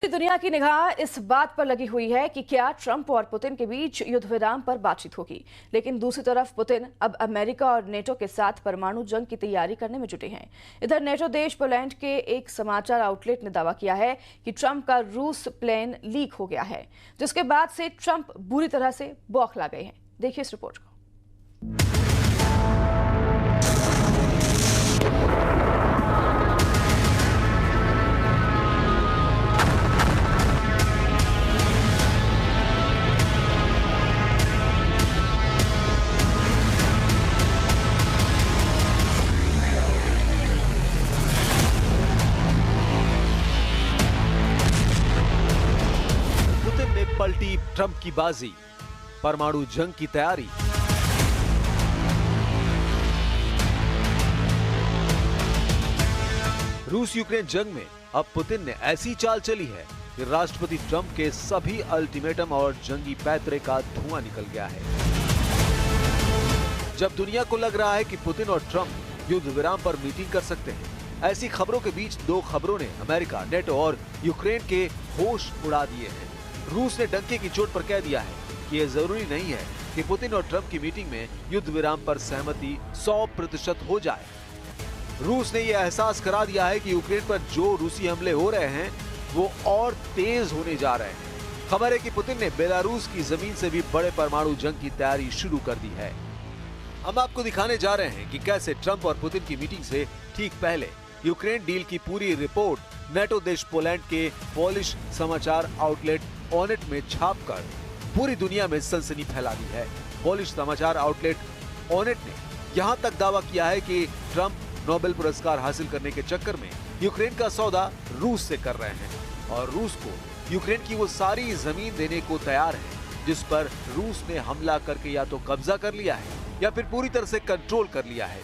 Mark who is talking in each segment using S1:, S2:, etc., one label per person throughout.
S1: दुनिया की निगाह इस बात पर लगी हुई है कि क्या ट्रंप और पुतिन के बीच युद्ध विराम पर बातचीत होगी। लेकिन दूसरी तरफ पुतिन अब अमेरिका और नेटो के साथ परमाणु जंग की तैयारी करने में जुटे हैं। इधर नेटो देश पोलैंड के एक समाचार आउटलेट ने दावा किया है कि ट्रंप का रूस प्लेन लीक हो गया है, जिसके बाद से ट्रंप बुरी तरह से बौखला गए हैं। देखिए इस रिपोर्ट को।
S2: पलटी ट्रंप की बाजी, परमाणु जंग की तैयारी। रूस यूक्रेन जंग में अब पुतिन ने ऐसी चाल चली है कि राष्ट्रपति ट्रंप के सभी अल्टीमेटम और जंगी पैतरे का धुआं निकल गया है। जब दुनिया को लग रहा है कि पुतिन और ट्रंप युद्ध विराम पर मीटिंग कर सकते हैं, ऐसी खबरों के बीच दो खबरों ने अमेरिका, नेटो और यूक्रेन के होश उड़ा दिए हैं। रूस ने डंके की चोट पर कह दिया है कि यह जरूरी नहीं है कि पुतिन और ट्रंप की मीटिंग में युद्ध विराम पर सहमति 100% हो जाए। रूस ने यह एहसास करा दिया है कि यूक्रेन पर जो रूसी हमले हो रहे हैं वो और तेज होने जा रहे हैं। खबर है कि पुतिन ने बेलारूस की जमीन से भी बड़े परमाणु जंग की तैयारी शुरू कर दी है। हम आपको दिखाने जा रहे हैं कि कैसे ट्रंप और पुतिन की मीटिंग से ठीक पहले यूक्रेन डील की पूरी रिपोर्ट नेटो देश पोलैंड के पोलिश समाचार आउटलेट ऑनेट में छापकर पूरी दुनिया में सनसनी फैला दी है। पोलिश समाचार आउटलेट ऑनेट ने यहां तक दावा किया है कि ट्रंप नोबेल पुरस्कार हासिल करने के चक्कर में यूक्रेन का सौदा रूस से कर रहे हैं और रूस को यूक्रेन की वो सारी जमीन देने को तैयार है जिस पर रूस ने हमला करके या तो कब्जा कर लिया है या फिर पूरी तरह से कंट्रोल कर लिया है।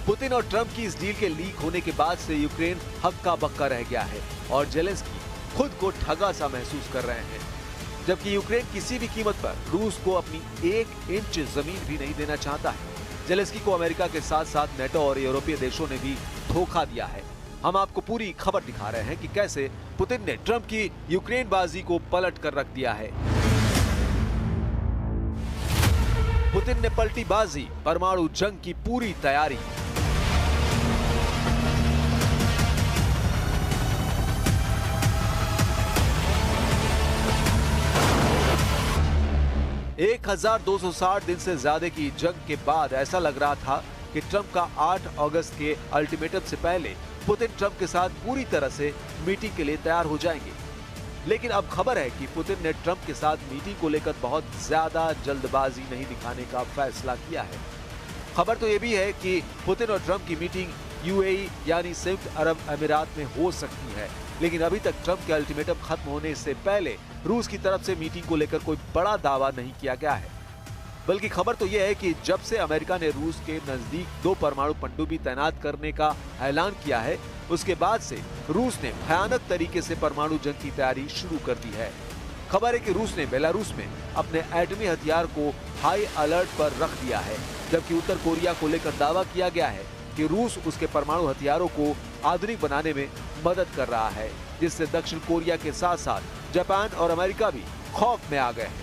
S2: पुतिन और ट्रंप की इस डील के लीक होने के बाद से यूक्रेन हक्का बक्का रह गया है और जेलेंस्की खुद को ठगा सा महसूस कर रहे हैं, जबकि यूक्रेन किसी भी कीमत पर रूस को अपनी 1 इंच जमीन भी नहीं देना चाहता है। जेलेंस्की को अमेरिका के साथ साथ नेटो और यूरोपीय देशों ने भी धोखा दिया है। हम आपको पूरी खबर दिखा रहे हैं कि कैसे पुतिन ने ट्रंप की यूक्रेन बाजी को पलट कर रख दिया है। पुतिन ने पलटी बाजी, परमाणु जंग की पूरी तैयारी। एक 1260 दिन से ज्यादा की जंग के बाद ऐसा लग रहा था कि ट्रंप का 8 अगस्त के अल्टीमेटम से पहले पुतिन ट्रंप के साथ पूरी तरह से मीटिंग के लिए तैयार हो जाएंगे। लेकिन अब खबर है कि पुतिन ने ट्रंप के साथ मीटिंग को लेकर बहुत ज्यादा जल्दबाजी नहीं दिखाने का फैसला किया है। खबर तो ये भी है कि पुतिन और ट्रंप की मीटिंग यूएई यानी संयुक्त अरब अमीरात में हो सकती है, लेकिन अभी तक ट्रंप के अल्टीमेटम खत्म होने से पहले रूस की तरफ से मीटिंग को लेकर कोई बड़ा दावा नहीं किया गया है। बल्कि खबर तो यह है कि जब से अमेरिका ने रूस के नजदीक 2 परमाणु पनडुब्बी तैनात करने का ऐलान किया है, उसके बाद से रूस ने भयानक तरीके से परमाणु जंग की तैयारी शुरू कर दी है। खबर है कि रूस ने बेलारूस में अपने एटमी हथियार को हाई अलर्ट पर रख दिया है, जबकि उत्तर कोरिया को लेकर दावा किया गया है कि रूस उसके परमाणु हथियारों को आधुनिक बनाने में मदद कर रहा है, जिससे दक्षिण कोरिया के साथ साथ जापान और अमेरिका भी खौफ में आ गए हैं।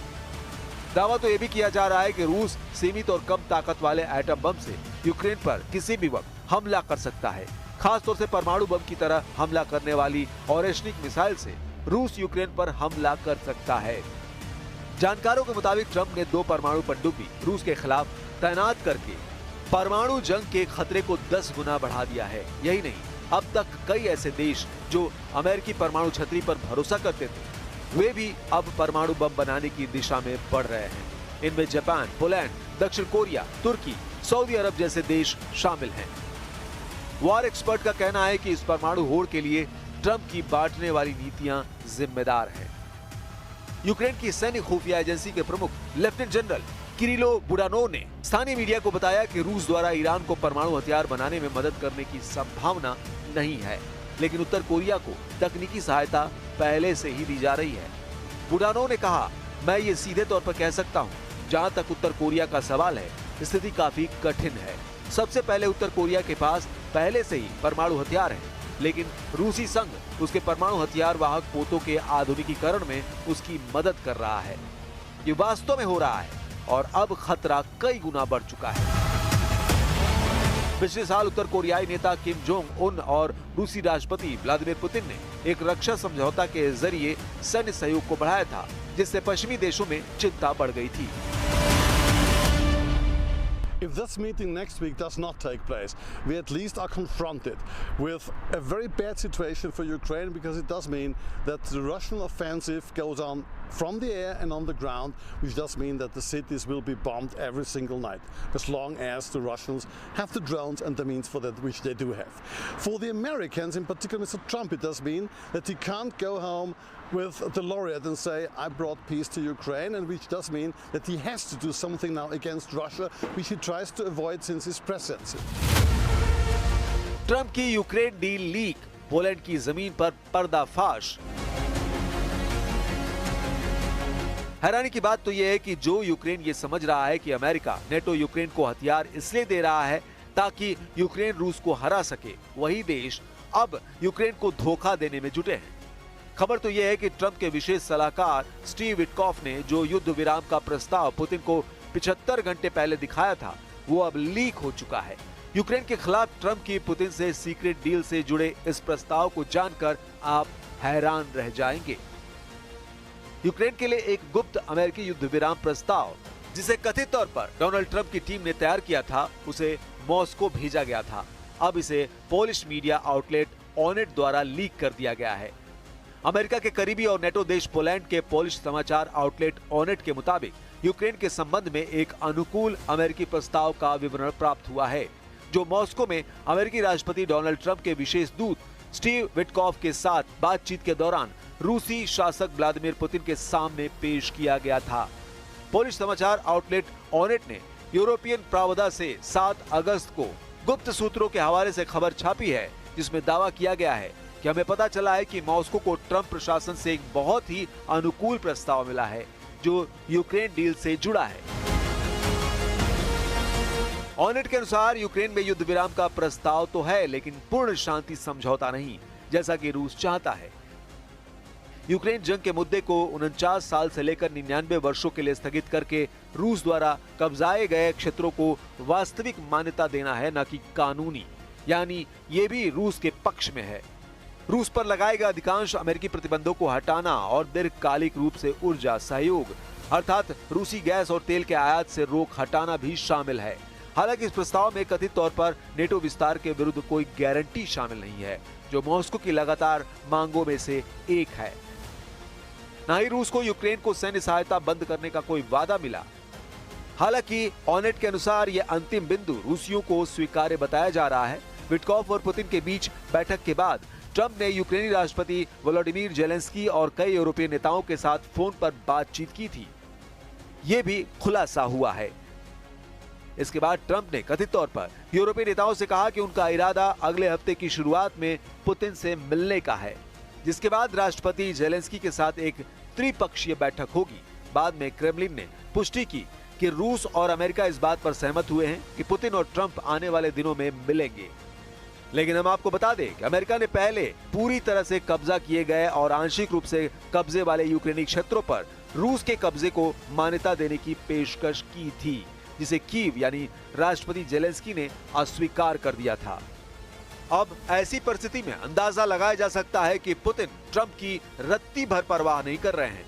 S2: दावा तो यह भी किया जा रहा है कि रूस सीमित और कम ताकत वाले एटम बम से यूक्रेन पर किसी भी वक्त हमला कर सकता है। खासतौर से परमाणु बम की तरह हमला करने वाली ऑरेशनिक मिसाइल से रूस यूक्रेन पर हमला कर सकता है। जानकारों के मुताबिक ट्रंप ने 2 परमाणु पनडुब्बी रूस के खिलाफ तैनात करके परमाणु जंग के खतरे को 10 गुना बढ़ा दिया है। यही नहीं, अब तक कई ऐसे देश जो अमेरिकी परमाणु छतरी पर भरोसा करते थे, वे भी अब परमाणु बम बनाने की दिशा में बढ़ रहे हैं। इनमें जापान, पोलैंड, दक्षिण कोरिया, तुर्की, सऊदी अरब जैसे देश शामिल हैं। वॉर एक्सपर्ट का कहना है कि इस परमाणु होड़ के लिए ट्रंप की बांटने वाली नीतियां जिम्मेदार हैं। यूक्रेन की सैन्य खुफिया एजेंसी के प्रमुख लेफ्टिनेंट जनरल किरिलो बुडानोव ने स्थानीय मीडिया को बताया कि रूस द्वारा ईरान को परमाणु हथियार बनाने में मदद करने की संभावना नहीं है, लेकिन उत्तर कोरिया को तकनीकी सहायता पहले से ही दी जा रही है। बुडानोव ने कहा, मैं ये सीधे तौर पर कह सकता हूँ, जहाँ तक उत्तर कोरिया का सवाल है, स्थिति काफी कठिन है। सबसे पहले उत्तर कोरिया के पास पहले से ही परमाणु हथियार है, लेकिन रूसी संघ उसके परमाणु हथियार वाहक पोतों के आधुनिकीकरण में उसकी मदद कर रहा है। ये वास्तव में हो रहा है और अब खतरा कई गुना बढ़ चुका है। पिछले साल उत्तर कोरियाई नेता किम जोंग उन और रूसी राष्ट्रपति व्लादिमीर पुतिन ने एक रक्षा समझौता के जरिए सैन्य सहयोग को बढ़ाया था, जिससे पश्चिमी देशों में चिंता बढ़ गई थी।
S3: If this meeting next week does not take place, we at least are confronted with a very bad situation for Ukraine, because it does mean that the Russian offensive goes on from the air and on the ground, which does mean that the cities will be bombed every single night, as long as the Russians have the drones and the means for that, which they do have. For the Americans, in particular Mr. Trump, it does mean that he can't go home with the laureate and say, I brought peace to Ukraine, and which does mean that he has to do something now against Russia, which he tries to avoid since his presidency.
S2: Trump की Ukraine deal leak, Poland की जमीन पर पर्दाफाश। हैरानी की बात तो यह है कि जो यूक्रेन ये समझ रहा है कि अमेरिका नेटो यूक्रेन को हथियार इसलिए दे रहा है ताकि यूक्रेन रूस को हरा सके, वही देश अब यूक्रेन को धोखा देने में जुटे हैं। खबर तो यह है कि ट्रंप के विशेष सलाहकार स्टीव विटकॉफ ने जो युद्ध विराम का प्रस्ताव पुतिन को 75 घंटे पहले दिखाया था, वो अब लीक हो चुका है। यूक्रेन के खिलाफ ट्रंप की पुतिन से सीक्रेट डील से जुड़े इस प्रस्ताव को जानकर आप हैरान रह जाएंगे। यूक्रेन के लिए एक गुप्त अमेरिकी युद्ध विराम प्रस्ताव, जिसे कथित तौर पर डोनाल्ड ट्रंप की टीम ने तैयार किया था, उसे मॉस्को भेजा गया था। अब इसे पोलिश मीडिया आउटलेट ऑनेट द्वारा लीक कर दिया गया है। अमेरिका के करीबी और नेटो देश पोलैंड के पोलिश समाचार आउटलेट ऑनेट के मुताबिक यूक्रेन के संबंध में एक अनुकूल अमेरिकी प्रस्ताव का विवरण प्राप्त हुआ है, जो मॉस्को में अमेरिकी राष्ट्रपति डोनाल्ड ट्रंप के विशेष दूत स्टीव विटकॉफ के साथ बातचीत के दौरान रूसी शासक व्लादिमीर पुतिन के सामने पेश किया गया था। पोलिश समाचार आउटलेट ऑनेट ने यूरोपियन प्रावधा से 7 अगस्त को गुप्त सूत्रों के हवाले से खबर छापी है, जिसमें दावा किया गया है कि हमें पता चला है कि मॉस्को को ट्रंप प्रशासन से एक बहुत ही अनुकूल प्रस्ताव मिला है, जो यूक्रेन डील से जुड़ा है। ऑनेट के अनुसार यूक्रेन में युद्ध विराम का प्रस्ताव तो है, लेकिन पूर्ण शांति समझौता नहीं, जैसा कि रूस चाहता है। यूक्रेन जंग के मुद्दे को 49 साल से लेकर 99 वर्षों के लिए स्थगित करके रूस द्वारा कब्जाए गए क्षेत्रों को वास्तविक मान्यता देना है, न कि कानूनी, यानी ये भी रूस के पक्ष में है। रूस पर लगाए गए अधिकांश अमेरिकी प्रतिबंधों को हटाना और दीर्घकालिक रूप से ऊर्जा सहयोग अर्थात रूसी गैस और तेल के आयात से रोक हटाना भी शामिल है। हालांकि इस प्रस्ताव में कथित तौर पर नेटो विस्तार के विरुद्ध कोई गारंटी शामिल नहीं है, जो मॉस्को की लगातार मांगों में से एक है। न ही रूस को यूक्रेन को सैन्य सहायता बंद करने का कोई वादा मिला। हालांकि ऑनेट के अनुसार यह अंतिम बिंदु रूसियों को स्वीकार्य बताया जा रहा है। विटकॉफ और पुतिन के बीच बैठक के बाद ट्रंप ने यूक्रेनी राष्ट्रपति वोलोडिमीर जेलेंस्की और कई यूरोपीय नेताओं के साथ फोन पर बातचीत की थी। यह भी खुलासा हुआ है। इसके बाद ट्रंप ने कथित तौर पर यूरोपीय नेताओं से कहा कि उनका इरादा अगले हफ्ते की शुरुआत में पुतिन से मिलने का है, जिसके बाद राष्ट्रपति जेलेंस्की के साथ एक त्रिपक्षीय बैठक होगी। बाद में क्रेमलिन ने पुष्टि की कि रूस और अमेरिका इस बात पर सहमत हुए हैं कि पुतिन और ट्रंप आने वाले दिनों में मिलेंगे। लेकिन हम आपको बता दें कि अमेरिका ने पहले पूरी तरह से कब्जा किए गए और आंशिक रूप से कब्जे वाले यूक्रेनी क्षेत्रों पर रूस के कब्जे को मान्यता देने की पेशकश की थी, जिसे कीव यानी राष्ट्रपति जेलेंस्की ने अस्वीकार कर दिया था। अब ऐसी परिस्थिति में अंदाजा लगाया जा सकता है कि पुतिन ट्रंप की रत्ती भर परवाह नहीं कर रहे हैं।